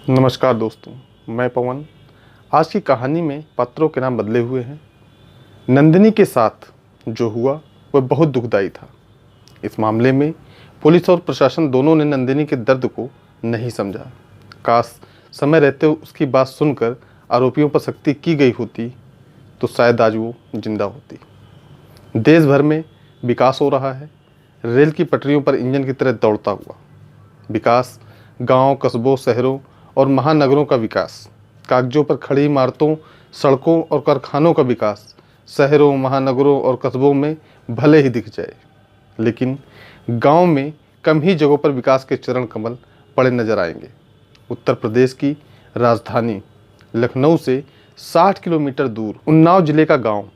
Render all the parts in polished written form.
नमस्कार दोस्तों, मैं पवन। आज की कहानी में पात्रों के नाम बदले हुए हैं। नंदिनी के साथ जो हुआ वह बहुत दुखदाई था। इस मामले में पुलिस और प्रशासन दोनों ने नंदिनी के दर्द को नहीं समझा। काश समय रहते उसकी बात सुनकर आरोपियों पर सख्ती की गई होती तो शायद आज वो जिंदा होती। देश भर में विकास हो रहा है, रेल की पटरियों पर इंजन की तरह दौड़ता हुआ विकास। गांव, कस्बों, शहरों और महानगरों का विकास, कागजों पर खड़ी इमारतों, सड़कों और कारखानों का विकास शहरों, महानगरों और कस्बों में भले ही दिख जाए, लेकिन गांव में कम ही जगहों पर विकास के चरण कमल पड़े नजर आएंगे। उत्तर प्रदेश की राजधानी लखनऊ से 60 किलोमीटर दूर उन्नाव जिले का गांव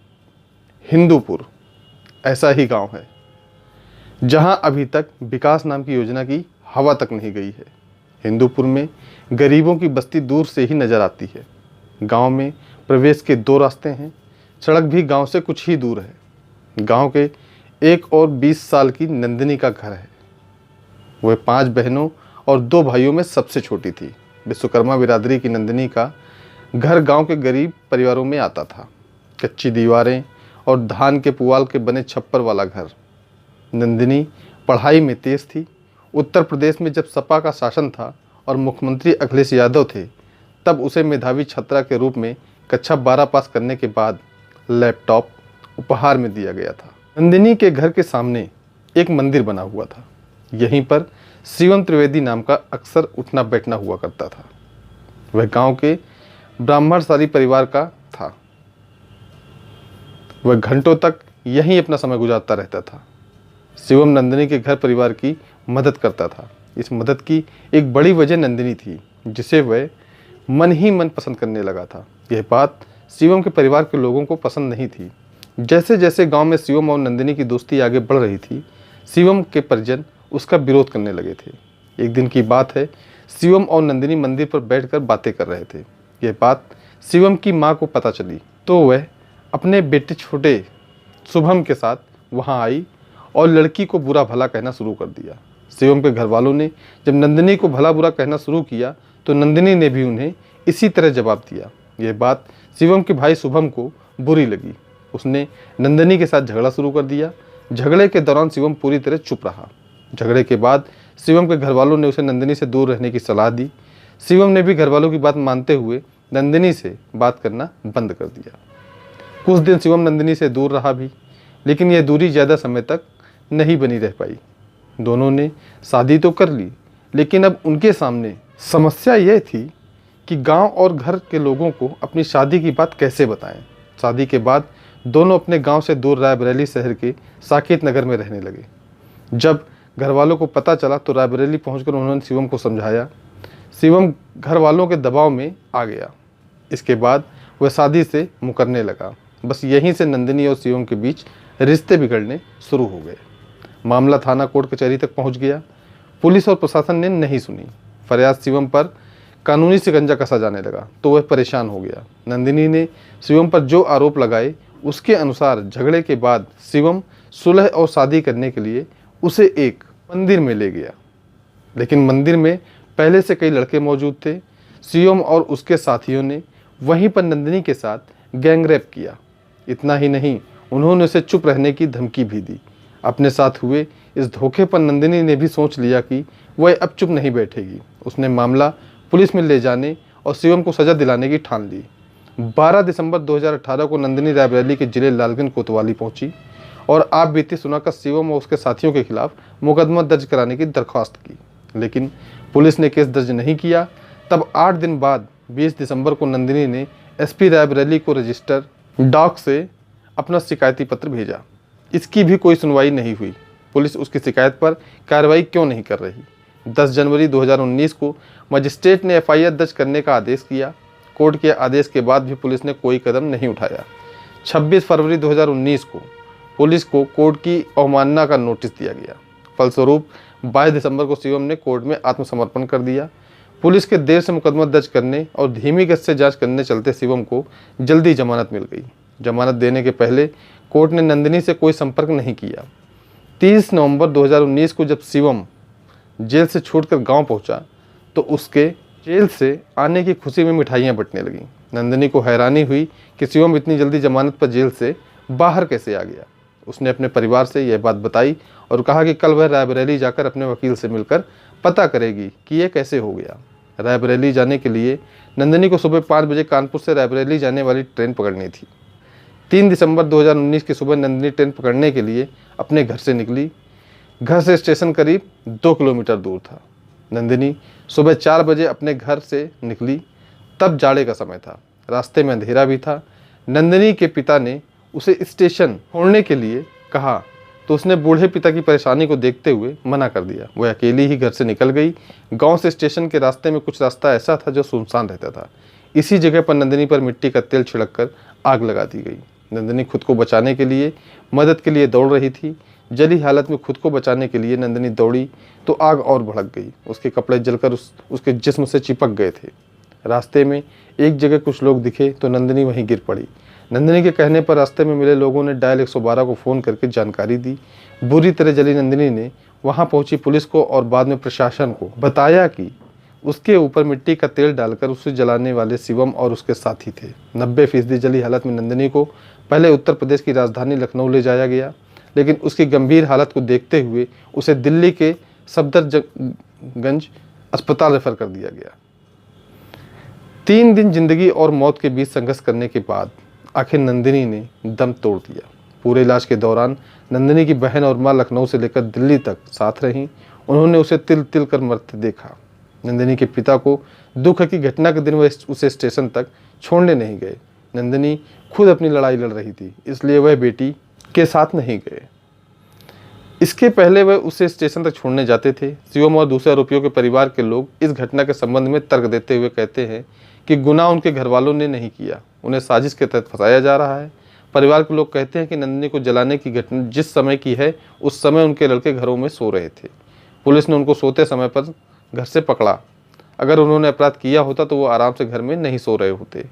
हिंदूपुर ऐसा ही गांव है, जहां अभी तक विकास नाम की योजना की हवा तक नहीं गई है। हिंदूपुर में गरीबों की बस्ती दूर से ही नजर आती है। गांव में प्रवेश के 2 रास्ते हैं। सड़क भी गांव से कुछ ही दूर है। गांव के 1 और 20 साल की नंदिनी का घर है। वह 5 बहनों और 2 भाइयों में सबसे छोटी थी। विश्वकर्मा बिरादरी की नंदिनी का घर गांव के गरीब परिवारों में आता था। कच्ची दीवारें और धान के पुआल के बने छप्पर वाला घर। नंदिनी पढ़ाई में तेज थी। उत्तर प्रदेश में जब सपा का शासन था और मुख्यमंत्री अखिलेश यादव थे, तब उसे मेधावी छात्रा के रूप में कक्षा 12 पास करने के बाद लैपटॉप उपहार में दिया गया था। नंदिनी के घर के सामने एक मंदिर बना हुआ था। यहीं पर शिवम त्रिवेदी नाम का अक्सर उठना बैठना हुआ करता था। वह गांव के ब्राह्मणशाली परिवार का था। वह घंटों तक यहीं अपना समय गुजारता रहता था। शिवम नंदिनी के घर परिवार की मदद करता था। इस मदद की एक बड़ी वजह नंदिनी थी, जिसे वह मन ही मन पसंद करने लगा था। यह बात शिवम के परिवार के लोगों को पसंद नहीं थी। जैसे जैसे गांव में शिवम और नंदिनी की दोस्ती आगे बढ़ रही थी, शिवम के परिजन उसका विरोध करने लगे थे। एक दिन की बात है, शिवम और नंदिनी मंदिर पर बैठकर बातें कर रहे थे। यह बात शिवम की माँ को पता चली तो वह अपने बेटे छोटे शुभम के साथ वहाँ आई और लड़की को बुरा भला कहना शुरू कर दिया। शिवम के घर वालों ने जब नंदिनी को भला बुरा कहना शुरू किया तो नंदिनी ने भी उन्हें इसी तरह जवाब दिया। यह बात शिवम के भाई शुभम को बुरी लगी। उसने नंदिनी के साथ झगड़ा शुरू कर दिया। झगड़े के दौरान शिवम पूरी तरह चुप रहा। झगड़े के बाद शिवम के घर वालों ने उसे नंदिनी से दूर रहने की सलाह दी। शिवम ने भी घर वालों की बात मानते हुए नंदिनी से बात करना बंद कर दिया। कुछ दिन शिवम नंदिनी से दूर रहा भी, लेकिन यह दूरी ज़्यादा समय तक नहीं बनी रह पाई। दोनों ने शादी तो कर ली, लेकिन अब उनके सामने समस्या यह थी कि गांव और घर के लोगों को अपनी शादी की बात कैसे बताएं। शादी के बाद दोनों अपने गांव से दूर रायबरेली शहर के साकेत नगर में रहने लगे। जब घर वालों को पता चला तो रायबरेली पहुंचकर उन्होंने शिवम को समझाया। शिवम घर वालों के दबाव में आ गया। इसके बाद वह शादी से मुकरने लगा। बस यहीं से नंदिनी और शिवम के बीच रिश्ते बिगड़ने शुरू हो गए। मामला थाना कोर्ट कचहरी तक पहुंच गया। पुलिस और प्रशासन ने नहीं सुनी। फरियाद शिवम पर कानूनी शिकंजा कसा जाने लगा तो वह परेशान हो गया। नंदिनी ने शिवम पर जो आरोप लगाए उसके अनुसार झगड़े के बाद शिवम सुलह और शादी करने के लिए उसे एक मंदिर में ले गया, लेकिन मंदिर में पहले से कई लड़के मौजूद थे। शिवम और उसके साथियों ने वहीं पर नंदिनी के साथ गैंगरेप किया। इतना ही नहीं, उन्होंने उसे चुप रहने की धमकी भी दी। अपने साथ हुए इस धोखे पर नंदिनी ने भी सोच लिया कि वह अब चुप नहीं बैठेगी। उसने मामला पुलिस में ले जाने और शिवम को सजा दिलाने की ठान ली। 12 दिसंबर 2018 को नंदिनी रायबरेली के जिले लालगंज कोतवाली पहुंची और आप बीती सुनाकर शिवम और उसके साथियों के खिलाफ मुकदमा दर्ज कराने की दरख्वास्त की, लेकिन पुलिस ने केस दर्ज नहीं किया। तब 8 दिन बाद 20 दिसंबर को नंदिनी ने एसपी रायबरेली को रजिस्टर डाक से अपना शिकायती पत्र भेजा। इसकी भी कोई सुनवाई नहीं हुई। पुलिस उसकी शिकायत पर कार्रवाई क्यों नहीं कर रही। 10 जनवरी 2019 को मजिस्ट्रेट ने एफआईआर दर्ज करने का आदेश किया। कोर्ट के आदेश के बाद भी पुलिस ने कोई कदम नहीं उठाया। 26 फरवरी 2019 को पुलिस को कोर्ट की अवमानना का नोटिस दिया गया। फलस्वरूप 22 दिसंबर को शिवम ने कोर्ट में आत्मसमर्पण कर दिया। पुलिस के देर से मुकदमा दर्ज करने और धीमी गति से जांच करने चलते शिवम को जल्दी जमानत मिल गई। जमानत देने के पहले कोर्ट ने नंदिनी से कोई संपर्क नहीं किया। 30 नवंबर 2019 को जब शिवम जेल से छूटकर गांव पहुंचा तो उसके जेल से आने की खुशी में मिठाइयाँ बंटने लगीं। नंदिनी को हैरानी हुई कि शिवम इतनी जल्दी जमानत पर जेल से बाहर कैसे आ गया। उसने अपने परिवार से यह बात बताई और कहा कि कल वह रायबरेली जाकर अपने वकील से मिलकर पता करेगी कि यह कैसे हो गया। रायबरेली जाने के लिए नंदिनी को सुबह 5 बजे कानपुर से रायबरेली जाने वाली ट्रेन पकड़नी थी। 3 दिसंबर 2019 की सुबह नंदिनी ट्रेन पकड़ने के लिए अपने घर से निकली। घर से स्टेशन करीब 2 किलोमीटर दूर था। नंदिनी सुबह 4 बजे अपने घर से निकली, तब जाड़े का समय था, रास्ते में अंधेरा भी था। नंदिनी के पिता ने उसे स्टेशन छोड़ने के लिए कहा तो उसने बूढ़े पिता की परेशानी को देखते हुए मना कर दिया। वह अकेली ही घर से निकल गई। गांव से स्टेशन के रास्ते में कुछ रास्ता ऐसा था जो सुनसान रहता था। इसी जगह पर नंदिनी पर मिट्टी का तेल छिड़ककर आग लगा दी गई। नंदिनी खुद को बचाने के लिए मदद के लिए दौड़ रही थी। जली हालत में खुद को बचाने के लिए नंदिनी दौड़ी तो आग और भड़क गई। उसके कपड़े जलकर उसके जिस्म से चिपक गए थे। रास्ते में एक जगह कुछ लोग दिखे तो नंदिनी वहीं गिर पड़ी। नंदिनी के कहने पर रास्ते में मिले लोगों ने डायल 112 को फ़ोन करके जानकारी दी। बुरी तरह जली नंदिनी ने वहां पहुंची पुलिस को और बाद में प्रशासन को बताया कि उसके ऊपर मिट्टी का तेल डालकर उसे जलाने वाले शिवम और उसके साथी थे। 90% जली हालत में नंदिनी को पहले उत्तर प्रदेश की राजधानी लखनऊ ले जाया गया, लेकिन उसकी गंभीर हालत को देखते हुए उसे दिल्ली के सफदरजंग अस्पताल रेफर कर दिया गया। 3 दिन जिंदगी और मौत के बीच संघर्ष करने के बाद आखिर नंदिनी ने दम तोड़ दिया। पूरे इलाज के दौरान नंदिनी की बहन और मां लखनऊ से लेकर दिल्ली तक साथ रहीं। उन्होंने उसे तिल तिल कर मरते देखा। नंदिनी के पिता को दुख है कि घटना के दिन वह उसे स्टेशन तक छोड़ने नहीं गए। नंदिनी खुद अपनी लड़ाई लड़ रही थी, इसलिए वह बेटी के साथ नहीं गए। इसके पहले वह उसे स्टेशन तक छोड़ने जाते थे। शिवम और दूसरे आरोपियों के परिवार के लोग इस घटना के संबंध में तर्क देते हुए कहते हैं कि गुनाह उनके घर वालों ने नहीं किया, उन्हें साजिश के तहत फंसाया जा रहा है। परिवार के लोग कहते हैं कि नंदिनी को जलाने की घटना जिस समय की है उस समय उनके लड़के घरों में सो रहे थे। पुलिस ने उनको सोते समय पर घर से पकड़ा। अगर उन्होंने अपराध किया होता तो वो आराम से घर में नहीं सो रहे होते।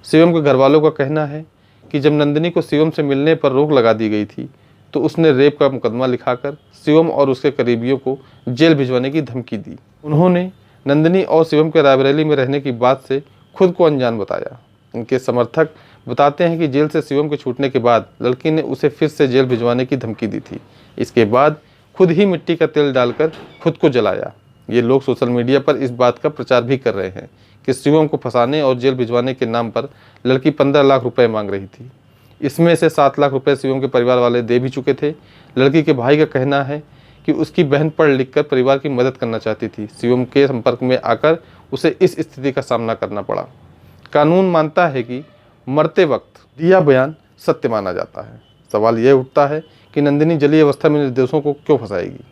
शिवम के घर वालों का कहना है कि जब नंदिनी को शिवम से मिलने पर रोक लगा दी गई थी तो उसने रेप का मुकदमा लिखाकर शिवम और उसके करीबियों को जेल भिजवाने की धमकी दी। उन्होंने नंदिनी और शिवम के रायबरेली में रहने की बात से खुद को अनजान बताया। उनके समर्थक बताते हैं कि जेल से शिवम के छूटने के बाद लड़की ने उसे फिर से जेल भिजवाने की धमकी दी थी। इसके बाद खुद ही मिट्टी का तेल डालकर खुद को जलाया। ये लोग सोशल मीडिया पर इस बात का प्रचार भी कर रहे हैं कि शिवम को फंसाने और जेल भिजवाने के नाम पर लड़की 15 लाख रुपए मांग रही थी। इसमें से 7 लाख रुपए शिवम के परिवार वाले दे भी चुके थे। लड़की के भाई का कहना है कि उसकी बहन पढ़ लिख कर परिवार की मदद करना चाहती थी। शिवम के संपर्क में आकर उसे इस स्थिति का सामना करना पड़ा। कानून मानता है कि मरते वक्त दिया बयान सत्य माना जाता है। सवाल यह उठता है कि नंदिनी जली अवस्था में निर्दोषों को क्यों फंसाएगी।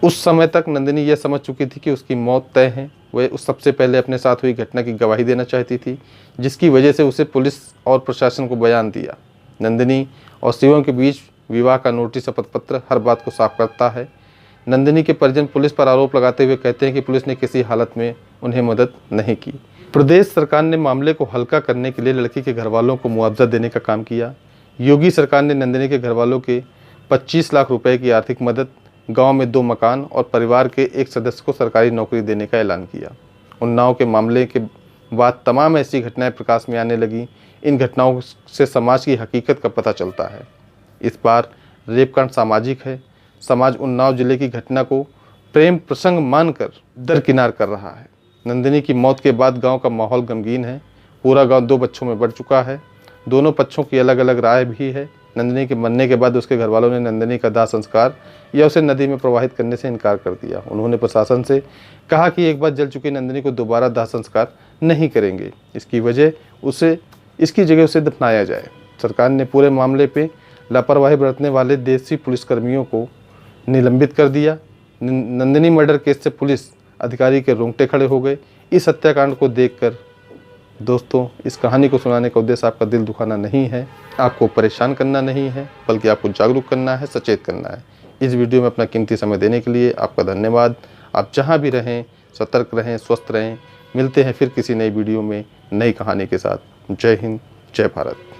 उस समय तक नंदिनी यह समझ चुकी थी कि उसकी मौत तय है। वह उस सबसे पहले अपने साथ हुई घटना की गवाही देना चाहती थी, जिसकी वजह से उसे पुलिस और प्रशासन को बयान दिया। नंदिनी और शिवम के बीच विवाह का नोटिस शपथ पत्र हर बात को साफ करता है। नंदिनी के परिजन पुलिस पर आरोप लगाते हुए कहते हैं कि पुलिस ने किसी हालत में उन्हें मदद नहीं की। प्रदेश सरकार ने मामले को हल्का करने के लिए लड़की के घरवालों को मुआवजा देने का काम किया। योगी सरकार ने नंदिनी के घरवालों के 25 लाख रुपए की आर्थिक मदद, गांव में 2 मकान और परिवार के एक सदस्य को सरकारी नौकरी देने का ऐलान किया। उन्नाव के मामले के बाद तमाम ऐसी घटनाएं प्रकाश में आने लगी। इन घटनाओं से समाज की हकीकत का पता चलता है। इस बार रेपकांड सामाजिक है। समाज उन्नाव जिले की घटना को प्रेम प्रसंग मानकर दरकिनार कर रहा है। नंदिनी की मौत के बाद गांव का माहौल गमगीन है। पूरा गांव 2 पक्षों में बढ़ चुका है। दोनों पक्षों की अलग अलग राय भी है। नंदिनी के मरने के बाद उसके घरवालों ने नंदिनी का दाह संस्कार या उसे नदी में प्रवाहित करने से इनकार कर दिया। उन्होंने प्रशासन से कहा कि एक बार जल चुकी नंदिनी को दोबारा दाह संस्कार नहीं करेंगे। इसकी जगह उसे दफनाया जाए। सरकार ने पूरे मामले पे लापरवाही बरतने वाले देसी पुलिसकर्मियों को निलंबित कर दिया। नंदिनी मर्डर केस से पुलिस अधिकारी के रोंगटे खड़े हो गए। इस हत्याकांड को देखकर दोस्तों, इस कहानी को सुनाने का उद्देश्य आपका दिल दुखाना नहीं है, आपको परेशान करना नहीं है, बल्कि आपको जागरूक करना है, सचेत करना है। इस वीडियो में अपना कीमती समय देने के लिए आपका धन्यवाद। आप जहां भी रहें सतर्क रहें, स्वस्थ रहें। मिलते हैं फिर किसी नई वीडियो में नई कहानी के साथ। जय हिंद, जय भारत।